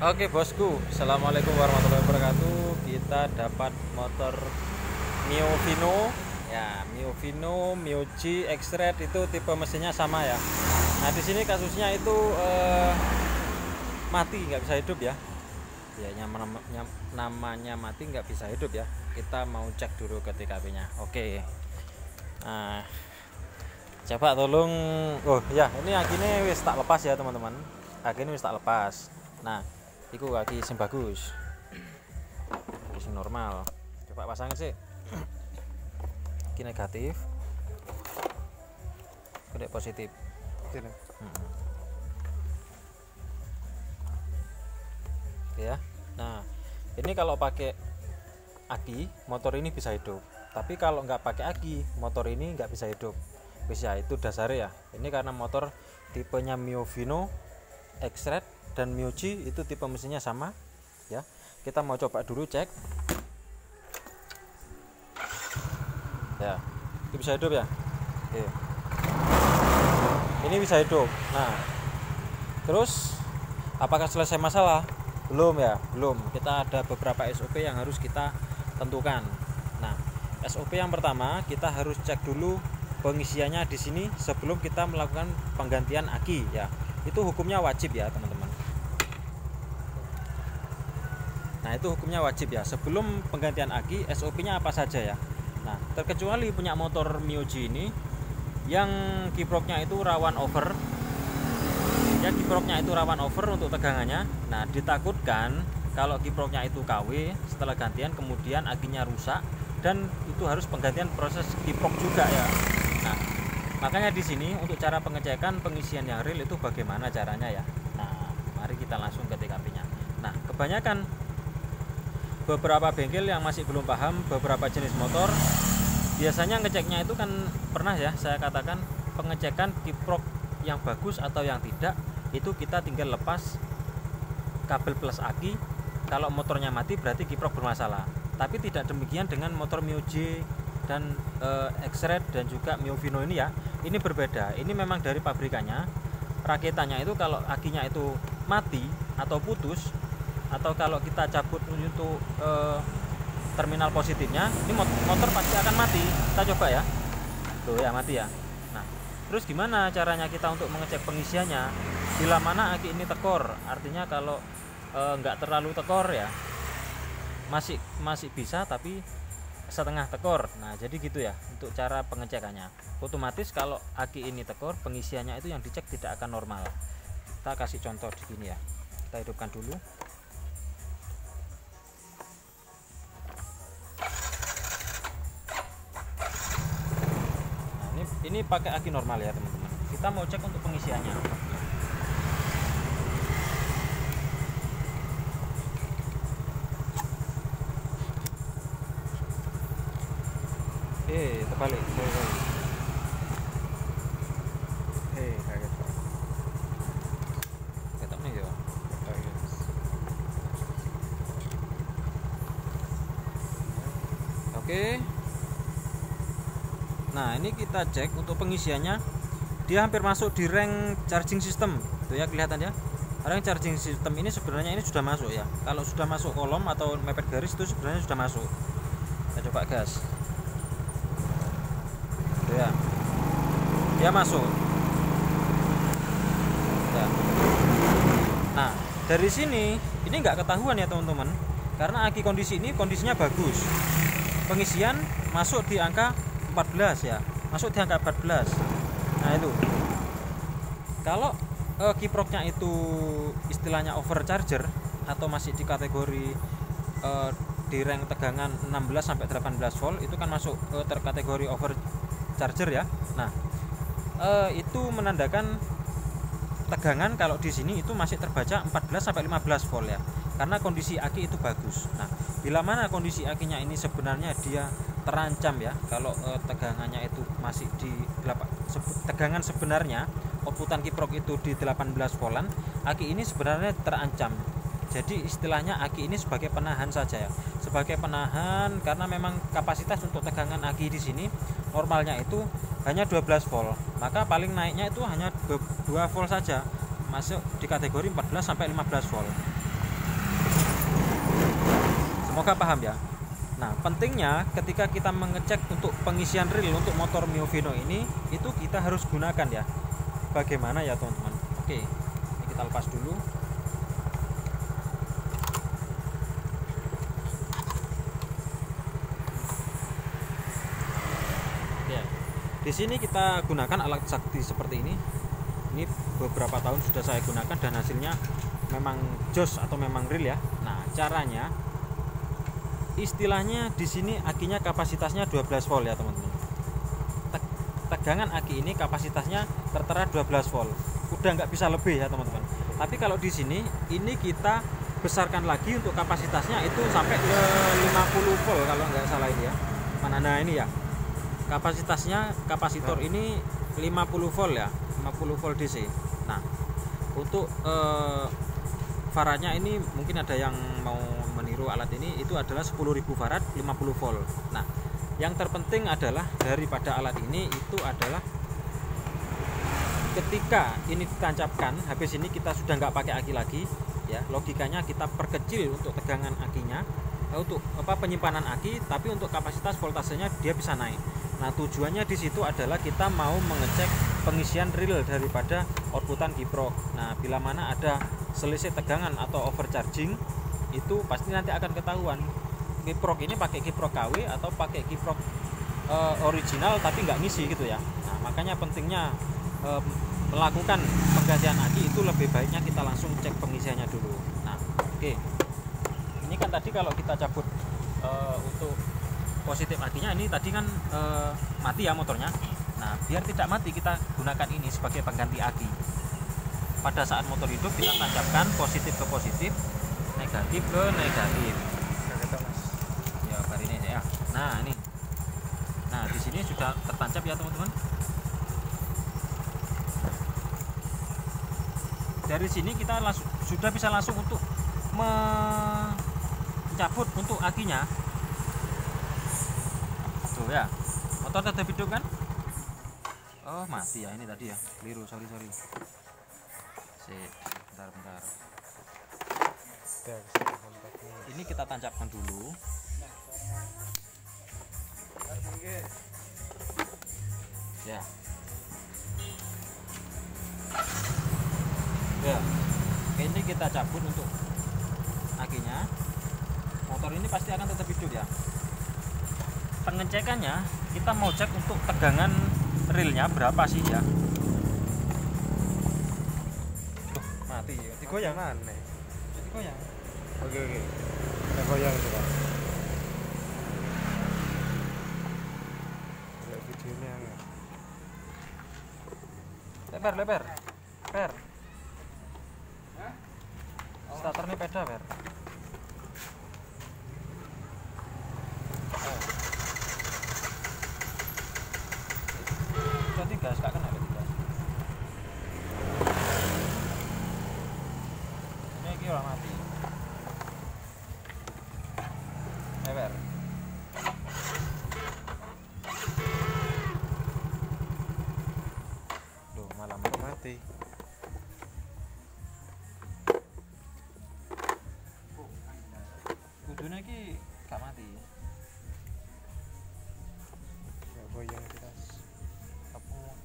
Oke bosku, assalamualaikum warahmatullahi wabarakatuh. Kita dapat motor Mio Vino, ya Mio Vino, Mio G, X-Red itu tipe mesinnya sama ya. Nah di sini kasusnya itu mati, nggak bisa hidup ya. Ya namanya mati nggak bisa hidup ya. Kita mau cek dulu ke TKP-nya. Oke. Nah, coba tolong. Oh ya, ini akhirnya wis tak lepas ya teman-teman. Akhirnya wis tak lepas. Nah. Iku kaki sing bagus, kaki sing normal. Coba pasang sih. Iki negatif, gede positif. Ya. Nah, ini kalau pakai aki, motor ini bisa hidup. Tapi kalau nggak pakai aki, motor ini nggak bisa hidup. Bisa itu dasarnya ya. Ini karena motor tipenya Mio Vino, X-Red dan Mio G itu tipe mesinnya sama ya. Kita mau coba dulu cek ya, ini bisa hidup ya. Oke. Ini bisa hidup. Nah terus apakah selesai masalah? Belum ya, belum. Kita ada beberapa SOP yang harus kita tentukan. Nah SOP yang pertama, kita harus cek dulu pengisiannya di sini sebelum kita melakukan penggantian aki ya. Itu hukumnya wajib ya teman-teman. Nah itu hukumnya wajib ya. Sebelum penggantian aki, SOP-nya apa saja ya. Nah terkecuali punya motor Mio G ini yang kiproknya itu rawan over ya, kiproknya itu rawan over untuk tegangannya. Nah ditakutkan kalau kiproknya itu KW, setelah gantian kemudian akinya rusak dan itu harus penggantian proses kiprok juga ya. Nah makanya di sini untuk cara pengecekan pengisian yang real itu bagaimana caranya ya. Nah mari kita langsung ke TKP-nya. Nah kebanyakan beberapa bengkel yang masih belum paham beberapa jenis motor, biasanya ngeceknya itu kan pernah ya saya katakan, pengecekan kiprok yang bagus atau yang tidak itu kita tinggal lepas kabel plus aki. Kalau motornya mati berarti kiprok bermasalah. Tapi tidak demikian dengan motor Mio G dan X-Red dan juga Mio Vino ini ya. Ini berbeda. Ini memang dari pabrikannya, rakitannya itu kalau akinya itu mati atau putus, atau kalau kita cabut untuk terminal positifnya, ini motor pasti akan mati. Kita coba ya. Tuh ya mati ya. Nah, terus gimana caranya kita untuk mengecek pengisiannya? Bila mana aki ini tekor, artinya kalau nggak terlalu tekor ya, masih bisa tapi setengah tekor. Nah, jadi gitu ya untuk cara pengecekannya. Otomatis kalau aki ini tekor, pengisiannya itu yang dicek tidak akan normal. Kita kasih contoh di sini ya. Kita hidupkan dulu. Ini pakai aki normal ya teman-teman. Kita mau cek untuk pengisiannya. Terbalik. Kaget. Ketep nih ya. Oke. Nah ini kita cek untuk pengisiannya, dia hampir masuk di rank charging system tuh ya, kelihatan ya. Rank charging system ini sebenarnya ini sudah masuk ya. Kalau sudah masuk kolom atau mepet garis itu sebenarnya sudah masuk. Kita coba gas tuh ya, dia masuk ya. Nah dari sini ini nggak ketahuan ya teman-teman, karena aki kondisi ini kondisinya bagus, pengisian masuk di angka 14 ya, masuk di angka 14. Nah itu kalau kiproknya itu istilahnya overcharger atau masih di kategori di rank tegangan 16 sampai 18 volt, itu kan masuk terkategori overcharger ya. Nah itu menandakan tegangan kalau di sini itu masih terbaca 14 sampai 15 volt ya, karena kondisi aki itu bagus. Nah bila mana kondisi akinya ini sebenarnya dia terancam ya, kalau tegangannya itu masih di tegangan sebenarnya outputan kiprok itu di 18 voltan, aki ini sebenarnya terancam. Jadi istilahnya aki ini sebagai penahan saja ya, sebagai penahan, karena memang kapasitas untuk tegangan aki di sini normalnya itu hanya 12 volt, maka paling naiknya itu hanya 2 volt saja, masuk di kategori 14 sampai 15 volt. Semoga paham ya. Nah, pentingnya ketika kita mengecek untuk pengisian ril untuk motor Mio Vino ini, itu kita harus gunakan ya. Bagaimana ya teman-teman? Oke, ini kita lepas dulu. Oke, di sini kita gunakan alat sakti seperti ini. Ini beberapa tahun sudah saya gunakan dan hasilnya memang jos atau memang real ya. Nah, caranya istilahnya di sini akinya kapasitasnya 12 volt ya teman-teman. Tegangan aki ini kapasitasnya tertera 12 volt. Udah nggak bisa lebih ya teman-teman. Tapi kalau di sini ini kita besarkan lagi untuk kapasitasnya itu sampai ke 50 volt kalau nggak salah ini ya. Mana nah ini ya. Kapasitasnya kapasitor ini 50 volt ya, 50 volt DC. Nah, untuk faradnya ini mungkin ada yang mau meniru alat ini, itu adalah 10.000 farad 50 volt. Nah, yang terpenting adalah daripada alat ini itu adalah ketika ini ditancapkan, habis ini kita sudah nggak pakai aki lagi ya, logikanya kita perkecil untuk tegangan akinya, untuk penyimpanan aki, tapi untuk kapasitas voltasenya dia bisa naik. Nah, tujuannya di situ adalah kita mau mengecek pengisian real daripada outputan kiprok. Nah, bila mana ada selisih tegangan atau overcharging, itu pasti nanti akan ketahuan kiprok ini pakai kiprok KW atau pakai kiprok original tapi nggak ngisi gitu ya. Nah, makanya pentingnya melakukan penggantian aki itu lebih baiknya kita langsung cek pengisiannya dulu. Nah, oke. Ini kan tadi kalau kita cabut untuk positif akinya, ini tadi kan mati ya motornya. Nah, biar tidak mati kita gunakan ini sebagai pengganti aki. Pada saat motor hidup kita tancapkan positif ke positif, negatif ke negatif. Ya, hari ini ya. Nah, ini. Nah, di sini sudah tertancap ya, teman-teman. Dari sini kita sudah bisa langsung untuk mencabut untuk akinya. Tuh ya. Motor tetap hidup kan? Oh, mati ya ini tadi ya. Keliru, sorry. Bentar. Ini kita tancapkan dulu. Ya. Ya. Ini kita cabut untuk akinya. Motor ini pasti akan tetap hidup ya. Pengecekannya kita mau cek untuk tegangan realnya berapa sih ya. Mati ya. Digoyang mana? Digoyang. Oke. Kita goyang itu Pak. Ada videonya enggak? Lebar. Per. Starter ini peda, Per. Jadi gas gak kena gas. Ini kira mati. Per. Duh, malah Mati. Kudune iki gak mati. Ya goyang terus. Apa?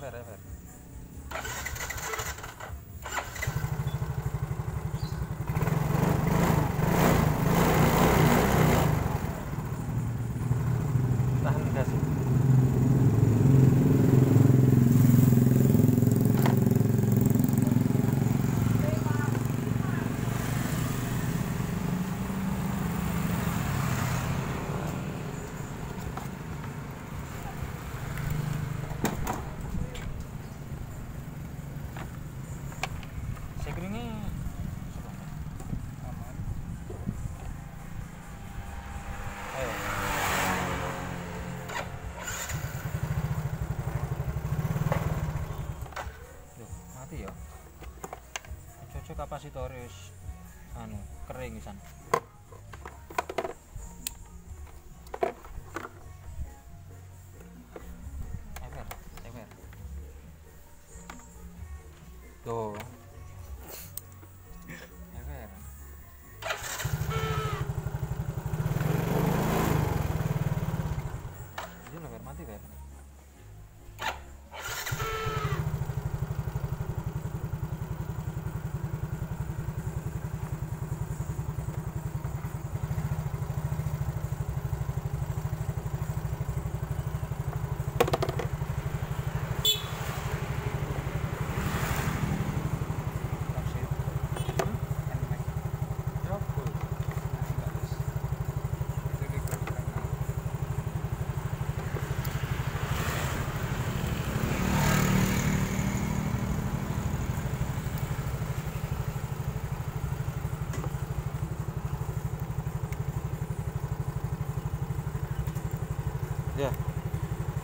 Per. Tahan gas. Sekringnya aman. Ayo. Duh, mati ya. Cocok kapasitor wis kering pisan. Ewer. Tuh. Ewer.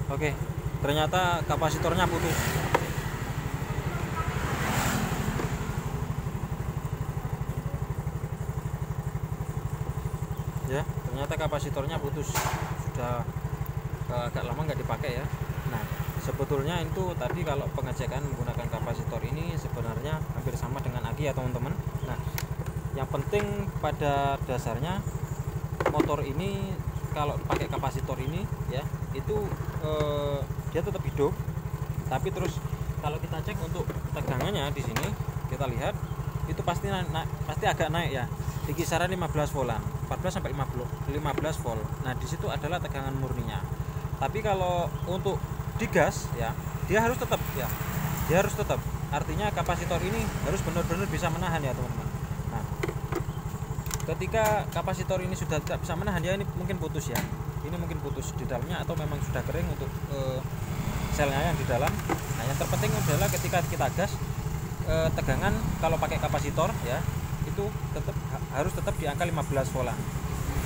Oke, ternyata kapasitornya putus. Ya, ternyata kapasitornya putus. Sudah agak lama nggak dipakai ya. Nah, sebetulnya itu tadi kalau pengecekan menggunakan kapasitor ini sebenarnya hampir sama dengan aki ya teman-teman. Nah, yang penting pada dasarnya motor ini kalau pakai kapasitor ini ya itu dia tetap hidup, tapi terus kalau kita cek untuk tegangannya di sini kita lihat itu pasti pasti agak naik ya, di kisaran 15 voltan, 14 sampai 15 volt. Nah, di situ adalah tegangan murninya. Tapi kalau untuk digas ya, dia harus tetap ya. Dia harus tetap. Artinya kapasitor ini harus benar-benar bisa menahan ya, teman-teman. Nah, ketika kapasitor ini sudah tidak bisa menahan ya, ini mungkin putus ya. Ini mungkin putus di dalamnya atau memang sudah kering untuk selnya yang di dalam. Nah, yang terpenting adalah ketika kita gas tegangan kalau pakai kapasitor ya itu harus tetap di angka 15 volt.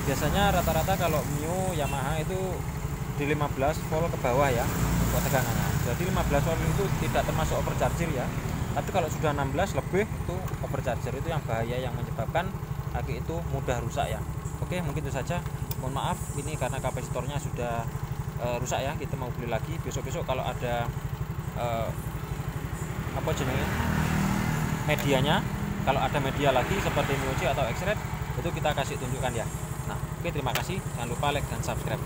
Biasanya rata-rata kalau Mio, Yamaha itu di 15 volt ke bawah ya untuk tegangannya. Jadi 15 volt itu tidak termasuk overcharger ya. Tapi kalau sudah 16 lebih itu overcharger, itu yang bahaya, yang menyebabkan aki itu mudah rusak ya. Oke, mungkin itu saja. Mohon maaf ini karena kapasitornya sudah rusak ya. Kita mau beli lagi besok-besok kalau ada apa jenisnya medianya, kalau ada media lagi seperti Mioji atau X-Red itu kita kasih tunjukkan ya. Nah, oke, terima kasih, jangan lupa like dan subscribe.